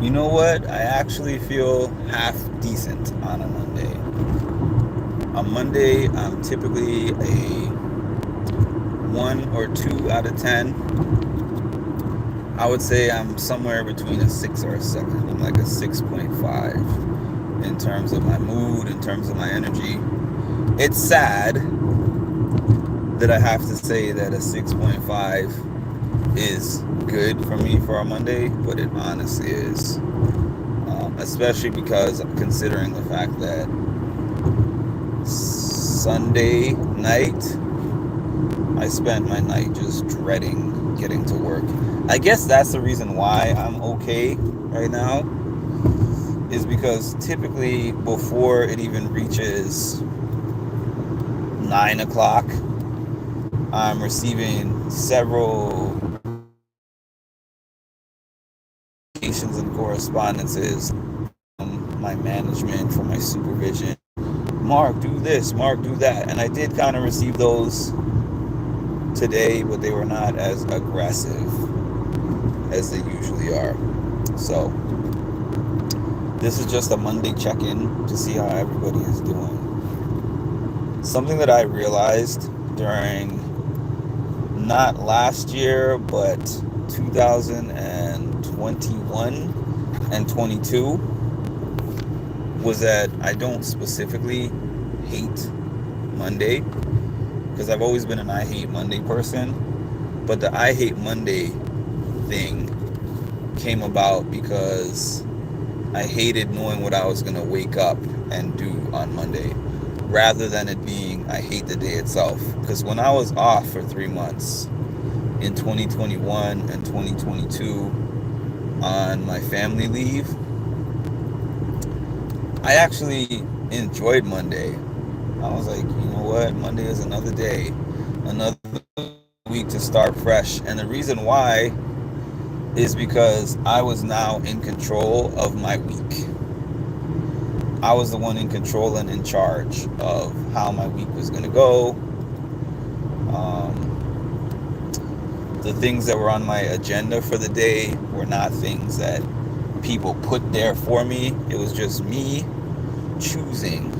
You know what? I actually feel half decent on a Monday. On Monday, I'm typically a 1 or 2 out of 10. I would say I'm somewhere between a 6 or a 7. I'm like a 6.5 in terms of my mood, in terms of my energy. It's sad that I have to say that a 6.5 is good for me for a Monday, but it honestly is. Especially because considering the fact that Sunday night, I spent my night just dreading getting to work. I guess that's the reason why I'm okay right now, is because typically before it even reaches 9 o'clock, I'm receiving several communications and correspondences from my management, from my supervision. Mark, do this, Mark, do that. And I did kind of receive those today, but they were not as aggressive as they usually are. So, this is just a Monday check in to see how everybody is doing. Something that I realized during not last year, but 2021 and 22 was that I don't specifically hate Monday, because I've always been an I hate Monday person. But the I hate Monday thing came about because I hated knowing what I was going to wake up and do on Monday, rather than it being I hate the day itself. Because when I was off for 3 months in 2021 and 2022 on my family leave, I actually enjoyed Monday. I was like, you know what? Monday is another day, another week to start fresh. And the reason why is because I was now in control of my week. I was the one in control and in charge of how my week was going to go. The things that were on my agenda for the day were not things that people put there for me. It was just me choosing.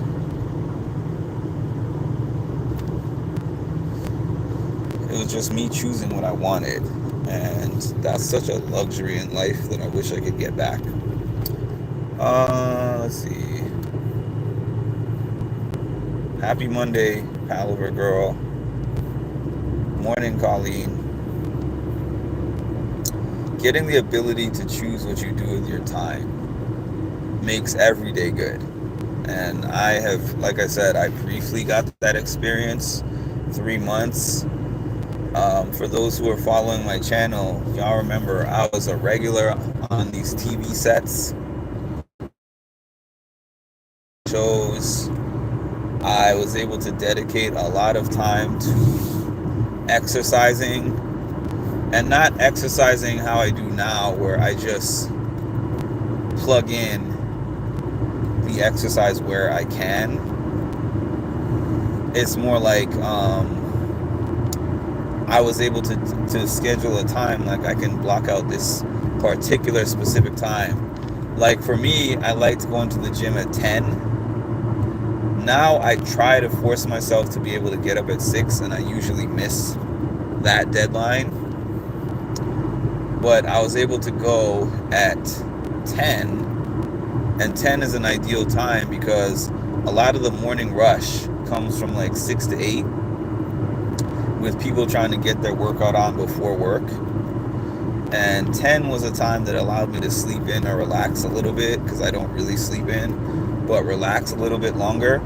It was just me choosing what I wanted. And that's such a luxury in life that I wish I could get back. Let's see. Happy Monday, Palaver Girl. Morning, Colleen. Getting the ability to choose what you do with your time makes every day good. And I have, like I said, I briefly got that experience 3 months. For those who are following my channel, y'all remember I was a regular on these TV sets, shows. I was able to dedicate a lot of time to exercising, and not exercising how I do now, where I just plug in the exercise where I can. It's more like I was able to schedule a time, like I can block out this particular specific time. Like for me, I liked going to the gym at 10. Now I try to force myself to be able to get up at 6, and I usually miss that deadline. But I was able to go at 10, and 10 is an ideal time because a lot of the morning rush comes from like 6 to 8, with people trying to get their workout on before work. And 10 was a time that allowed me to sleep in or relax a little bit, because I don't really sleep in, but relax a little bit longer.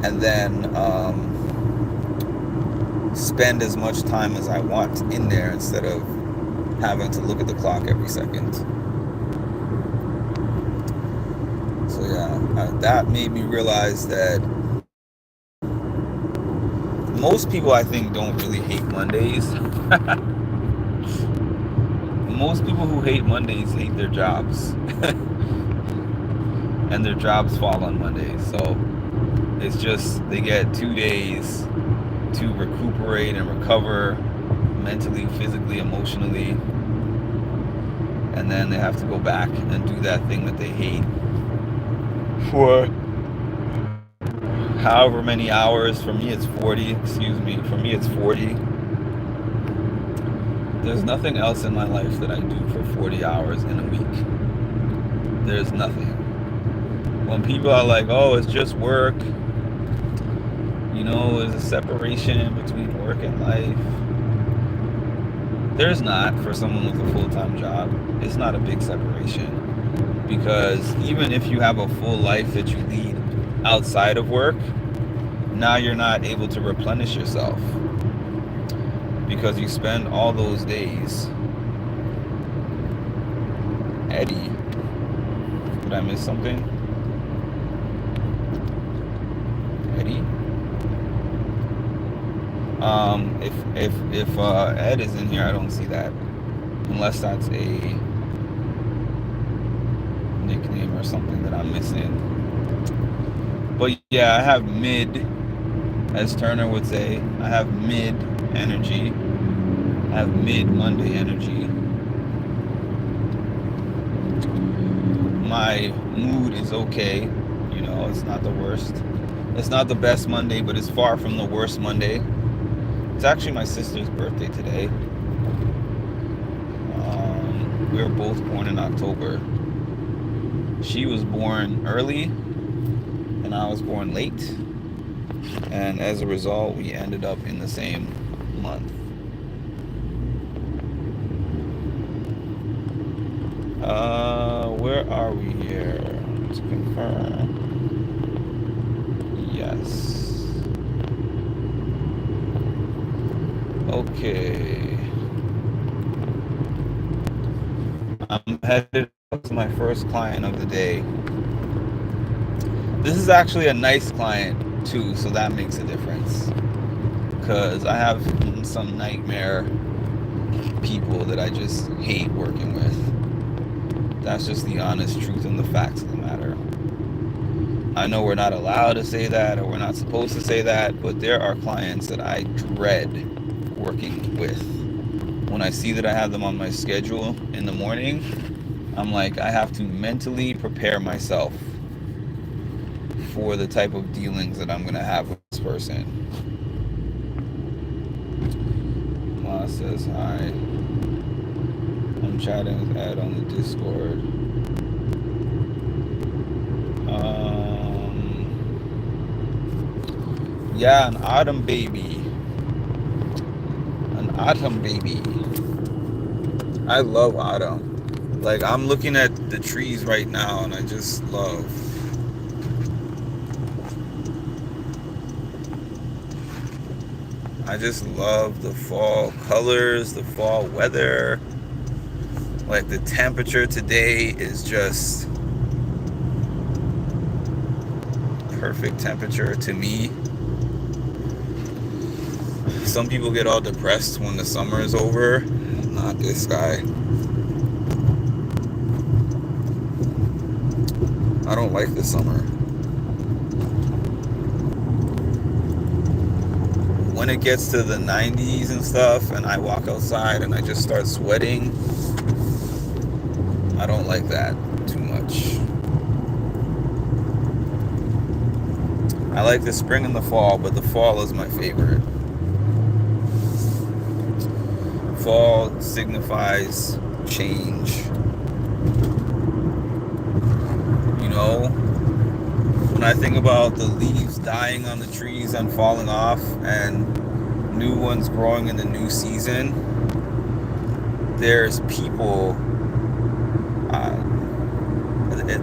And then spend as much time as I want in there instead of having to look at the clock every second. So yeah, that made me realize that most people, I think, don't really hate Mondays. Most people who hate Mondays hate their jobs. And their jobs fall on Mondays. So it's just they get 2 days to recuperate and recover mentally, physically, emotionally. and then they have to go back and do that thing that they hate for however many hours. For me it's 40. For me it's 40. There's nothing else in my life that I do for 40 hours in a week. There's nothing. When people are like, oh, it's just work, there's a separation between work and life. There's not for someone with a full-time job. It's not a big separation, because even if you have a full life that you lead outside of work, now you're not able to replenish yourself, because you spend all those days. Eddie, did I miss something? Eddie? If Ed is in here, I don't see that, unless that's a nickname or something that I'm missing. But yeah, I have mid, as Turner would say, I have mid energy. I have mid Monday energy. My mood is okay. It's not the worst. It's not the best Monday, but it's far from the worst Monday. It's actually my sister's birthday today. We were both born in October. She was born early, and I was born late. And as a result, we ended up in the same month. Where are we here? To confirm. Yes. Okay. I'm headed up to my first client of the day. This is actually a nice client too, so that makes a difference. Because I have some nightmare people that I just hate working with. That's just the honest truth and the facts of the matter. I know we're not allowed to say that, or we're not supposed to say that, but there are clients that I dread working with. When I see that I have them on my schedule in the morning, I'm like, I have to mentally prepare myself for the type of dealings that I'm going to have with this person. Ma says hi. I'm chatting with Ed on the Discord. Yeah, an autumn baby. An autumn baby. I love autumn. Like, I'm looking at the trees right now, and I just love. I just love the fall colors, the fall weather. Like, the temperature today is just perfect temperature to me. Some people get all depressed when the summer is over. Not this guy. I don't like the summer. When it gets to the 90s and stuff, and I walk outside and I just start sweating, I don't like that too much. I like the spring and the fall, but the fall is my favorite. Fall signifies change. When I think about the leaves dying on the trees and falling off, and new ones growing in the new season, there's people.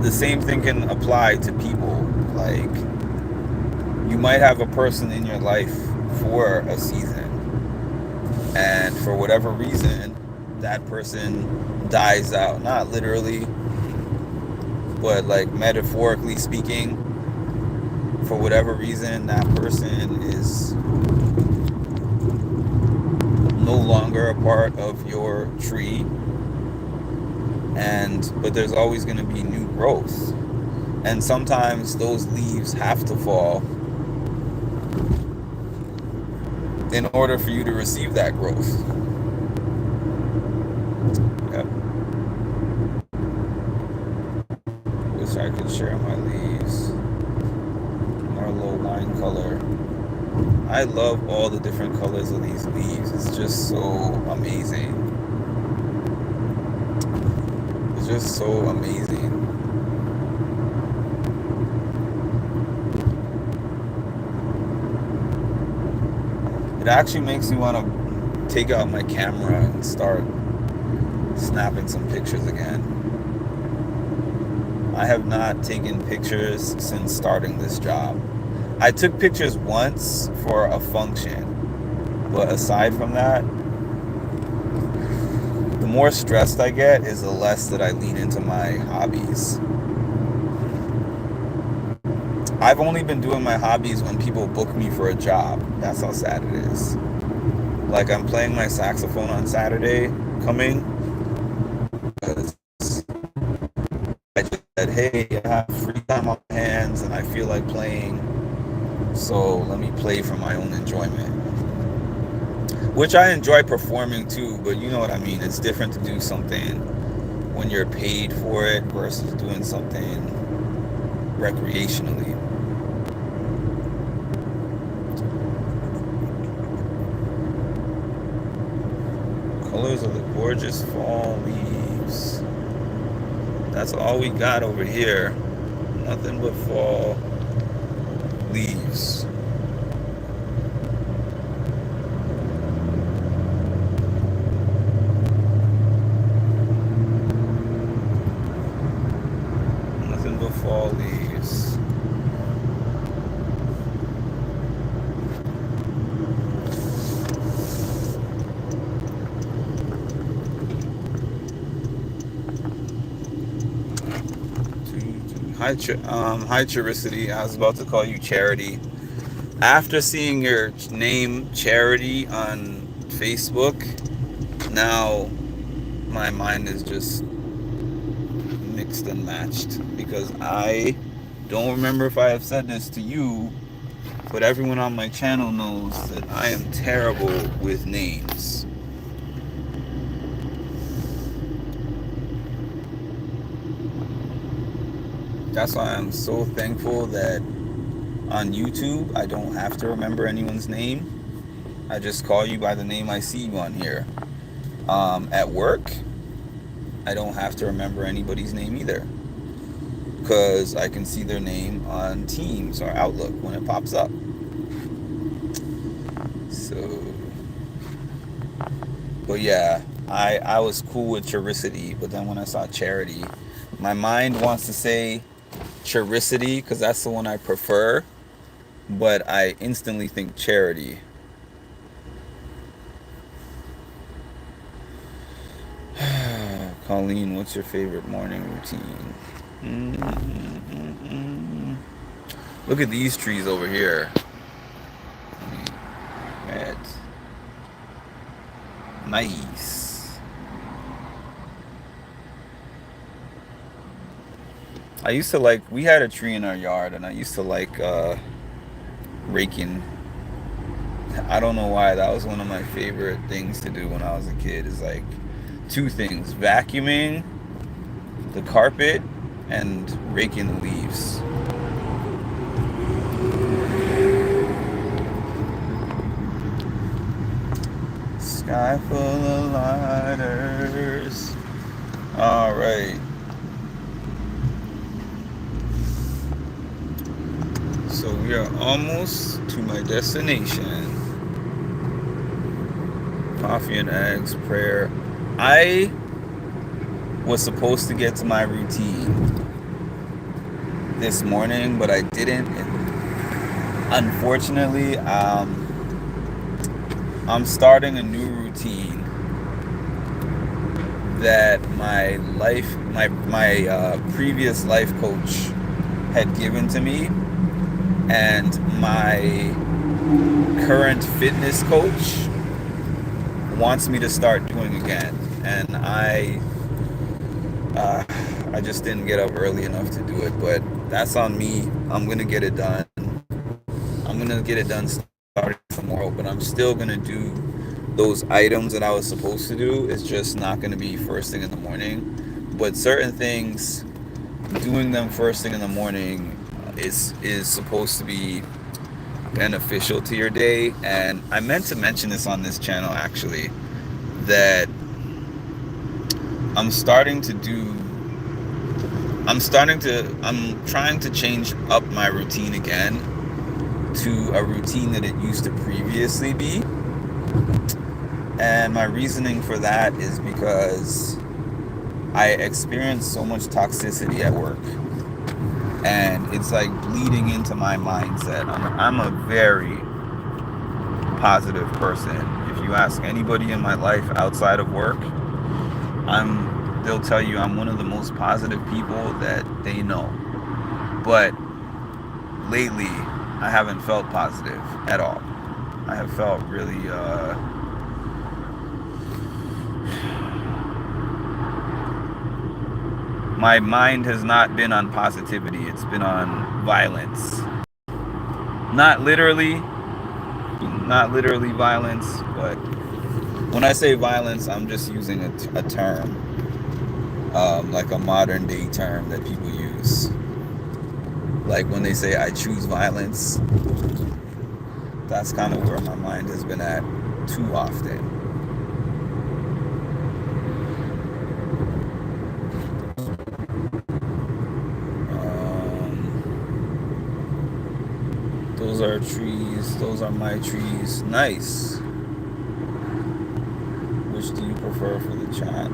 The same thing can apply to people. Like, you might have a person in your life for a season, and for whatever reason, that person dies out. Not literally, but like metaphorically speaking. For whatever reason, that person is no longer a part of your tree, but there's always going to be new growth, and sometimes those leaves have to fall in order for you to receive that growth. Yep. I could share my leaves. More low wine color. I love all the different colors of these leaves. It's just so amazing. It's just so amazing. It actually makes me want to take out my camera and start snapping some pictures again. I have not taken pictures since starting this job. I took pictures once for a function, but aside from that, the more stressed I get is the less that I lean into my hobbies. I've only been doing my hobbies when people book me for a job. That's how sad it is. Like, I'm playing my saxophone on Saturday coming because I just said, hey, I have free time on my hands and I feel like playing, so let me play for my own enjoyment. Which I enjoy performing too, but you know what I mean. It's different to do something when you're paid for it versus doing something recreationally. Colors of the gorgeous fall leaves. That's all we got over here. Nothing but fall leaves. Nothing but fall leaves. Hi, Charicity. I was about to call you Charity. After seeing your name, Charity, on Facebook, now my mind is just mixed and matched because I don't remember if I have said this to you, but everyone on my channel knows that I am terrible with names. That's why I'm so thankful that on YouTube I don't have to remember anyone's name. I just call you by the name I see you on here. At work, I don't have to remember anybody's name either, because I can see their name on Teams or Outlook when it pops up. So, but yeah, I was cool with Charicity, but then when I saw Charity, my mind wants to say Charicity because that's the one I prefer, but I instantly think Charity. Colleen, what's your favorite morning routine? Look at these trees over here. That's nice. I used to like, we had a tree in our yard and I used to like raking. I don't know why, that was one of my favorite things to do when I was a kid, is like two things: vacuuming the carpet and raking the leaves. Sky full of lighters. All right. So we are almost to my destination. Coffee and eggs, prayer. I was supposed to get to my routine this morning, but I didn't. Unfortunately, I'm starting a new routine that my previous life coach had given to me, and my current fitness coach wants me to start doing again, and I just didn't get up early enough to do it, but that's on me. I'm gonna get it done. I'm gonna get it done starting tomorrow, but I'm still gonna do those items that I was supposed to do. It's just not gonna be first thing in the morning, but certain things doing them first thing in the morning is supposed to be beneficial to your day. And I meant to mention this on this channel actually, that I'm starting to do I'm trying to change up my routine again to a routine that it used to previously be. And my reasoning for that is because I experience so much toxicity at work, and it's like bleeding into my mindset. I'm a very positive person. If you ask anybody in my life outside of work, they'll tell you I'm one of the most positive people that they know. But lately, I haven't felt positive at all. I have felt really my mind has not been on positivity. It's been on violence. Not literally violence, but when I say violence, I'm just using a term, like a modern day term that people use. Like when they say I choose violence, that's kind of where my mind has been at too often. Those are trees. Those are my trees. Nice. Which do you prefer for the chat?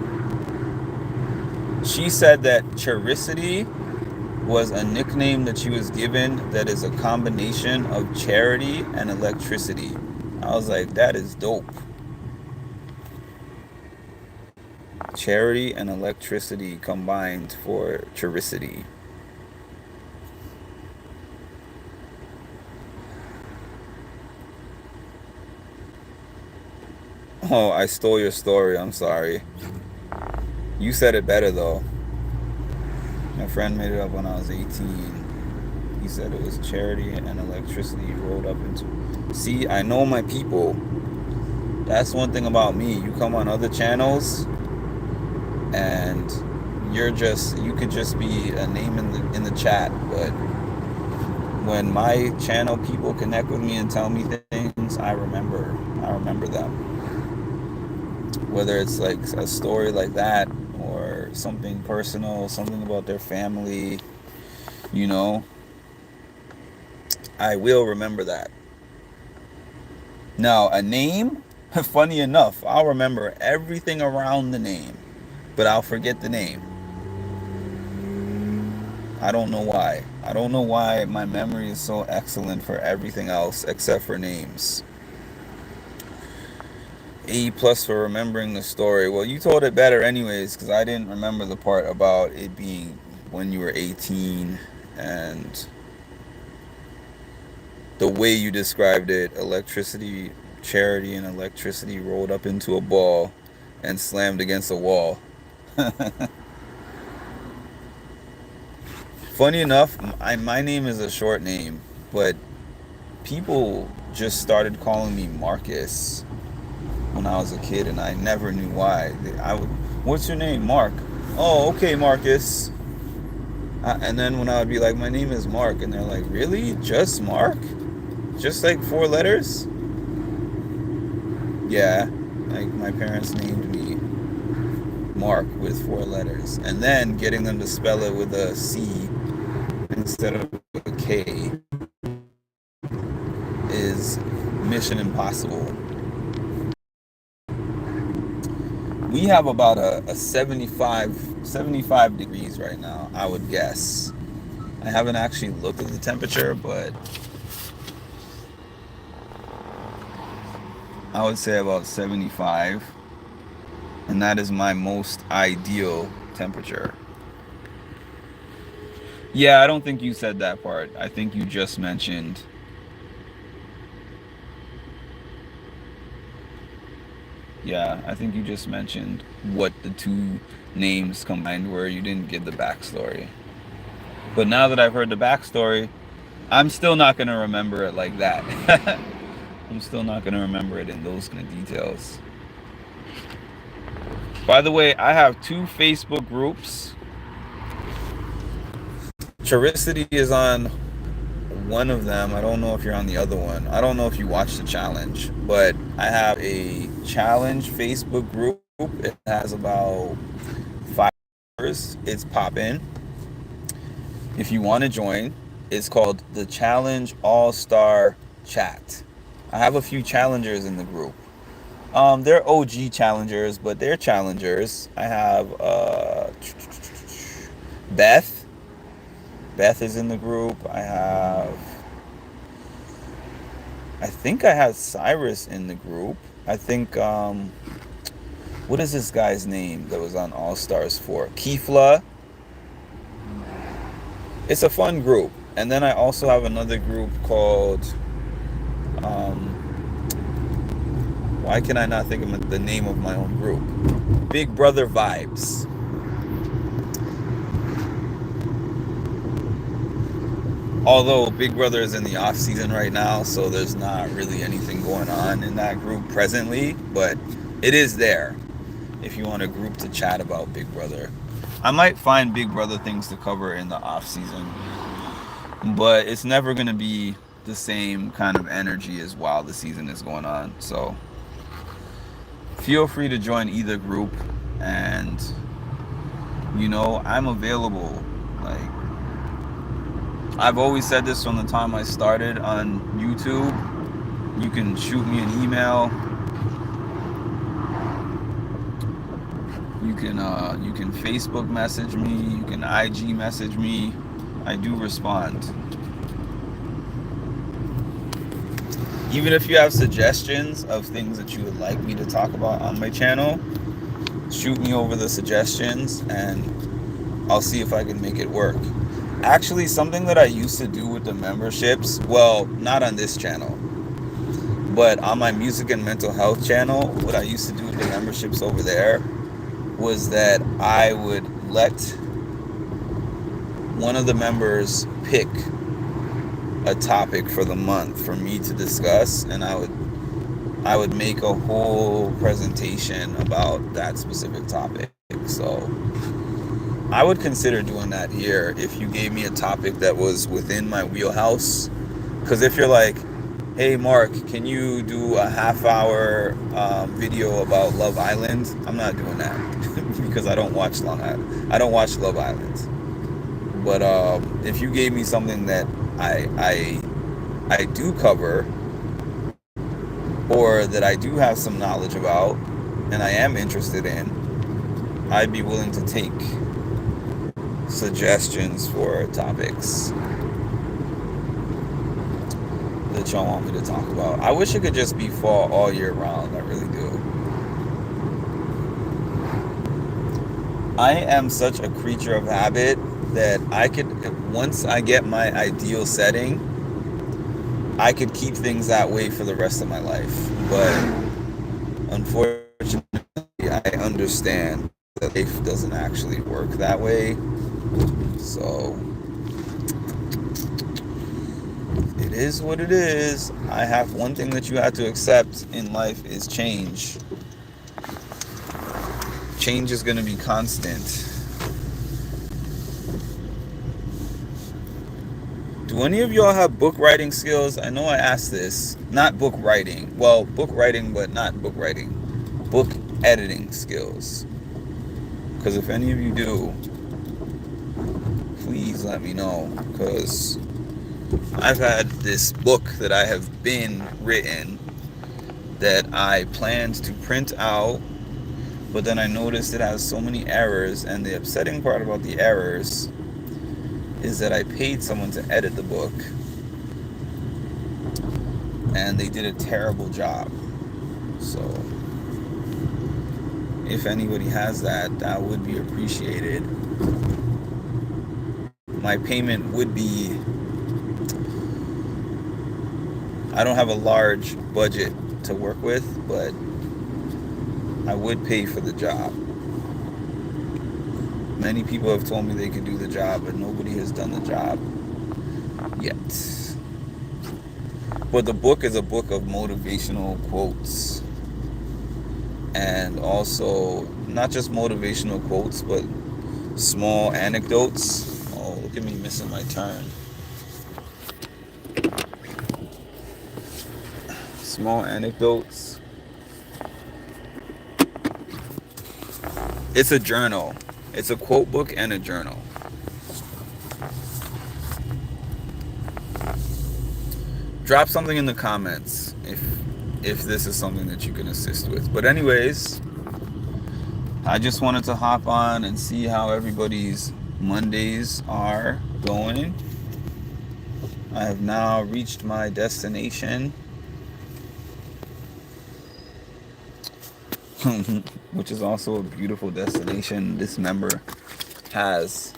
She said that Charicity was a nickname that she was given that is a combination of charity and electricity. I was like, that is dope. Charity and electricity combined for Charicity. Oh, I stole your story. I'm sorry. You said it better though. My friend made it up when I was 18. He said it was charity and electricity rolled up into. See, I know my people. That's one thing about me. You come on other channels and you could just be a name in the chat, but when my channel people connect with me and tell me things, I remember them. Whether it's like a story like that or something personal, something about their family, you know, I will remember that. Now, a name, funny enough, I'll remember everything around the name, but I'll forget the name. I don't know why. I don't know why my memory is so excellent for everything else except for names. A+ for remembering the story. Well, you told it better anyways, because I didn't remember the part about it being when you were 18 and the way you described it. Electricity, charity, and electricity rolled up into a ball and slammed against a wall. Funny enough, my name is a short name, but people just started calling me Marcus when I was a kid, and I never knew why. What's your name? Mark. Oh, okay, Marcus. And then when I would be like, my name is Mark, and they're like, really? Just Mark? Just like 4 letters? Yeah, like my parents named me Mark with 4 letters, and then getting them to spell it with a C instead of a K is mission impossible. We have about a 75 degrees right now, I would guess. I haven't actually looked at the temperature, but I would say about 75. And that is my most ideal temperature. Yeah, I don't think you said that part. I think you just mentioned. Yeah, I think you just mentioned what the 2 names combined were. You didn't give the backstory. But now that I've heard the backstory, I'm still not going to remember it like that. I'm still not going to remember it in those kind of details. By the way, I have 2 Facebook groups. Charicity is on one of them. I don't know if you're on the other one. I don't know if you watched the challenge, but I have a challenge Facebook group. It has about 5 members. It's poppin'. If you want to join, it's called the Challenge All Star Chat. I have a few challengers in the group. They're OG challengers, but they're challengers. I have Beth. Beth is in the group. I think I have Cyrus in the group. I think what is this guy's name that was on All Stars 4? Kifla. It's a fun group. And then I also have another group called why can I not think of the name of my own group? Big Brother Vibes. Although Big Brother is in the off season right now, so there's not really anything going on in that group presently, but it is there if you want a group to chat about Big Brother. I might find Big Brother things to cover in the off season, but it's never going to be the same kind of energy as while the season is going on. So feel free to join either group, and I'm available. Like, I've always said this from the time I started on YouTube. You can shoot me an email. You can Facebook message me. You can IG message me. I do respond. Even if you have suggestions of things that you would like me to talk about on my channel, shoot me over the suggestions and I'll see if I can make it work. Actually, something that I used to do with the memberships, well, not on this channel, but on my music and mental health channel, what I used to do with the memberships over there was that I would let one of the members pick a topic for the month for me to discuss, and I would make a whole presentation about that specific topic. So I would consider doing that here if you gave me a topic that was within my wheelhouse. Because if you're like, hey Mark, can you do a half-hour video about Love Island? I'm not doing that because I don't watch Love Island. But if you gave me something that I do cover, or that I do have some knowledge about and I am interested in, I'd be willing to take suggestions for topics that y'all want me to talk about. I wish it could just be fall all year round. I really do. I am such a creature of habit that once I get my ideal setting, I could keep things that way for the rest of my life. But unfortunately, I understand that life doesn't actually work that way. So it is what it is. I have one thing that you have to accept in life is change. Change is going to be constant. Do any of y'all have book writing skills? I know I asked this. Not book writing. Well, book writing, but not book writing. Book editing skills. Because if any of you do, please let me know. Because I've had this book that I have been written that I planned to print out, but then I noticed it has so many errors, and the upsetting part about the errors is that I paid someone to edit the book, and they did a terrible job. So if anybody has that would be appreciated. My payment would be, I don't have a large budget to work with, but I would pay for the job. Many people have told me they could do the job, but nobody has done the job yet. But the book is a book of motivational quotes. And also, not just motivational quotes, but small anecdotes. Oh, look at me missing my turn. Small anecdotes. It's a journal. It's a quote book and a journal. Drop something in the comments if this is something that you can assist with. But anyways, I just wanted to hop on and see how everybody's Mondays are going. I have now reached my destination, which is also a beautiful destination. This member has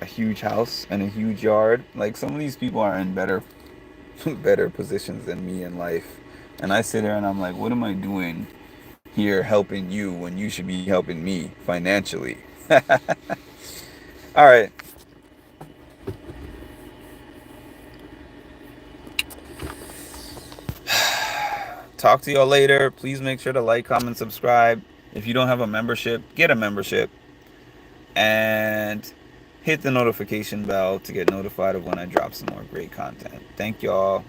a huge house and a huge yard. Like, some of these people are in better positions than me in life. And I sit here and I'm like, what am I doing here helping you when you should be helping me financially? All right. Talk to y'all later. Please make sure to like, comment, subscribe. If you don't have a membership, get a membership. And hit the notification bell to get notified of when I drop some more great content. Thank y'all.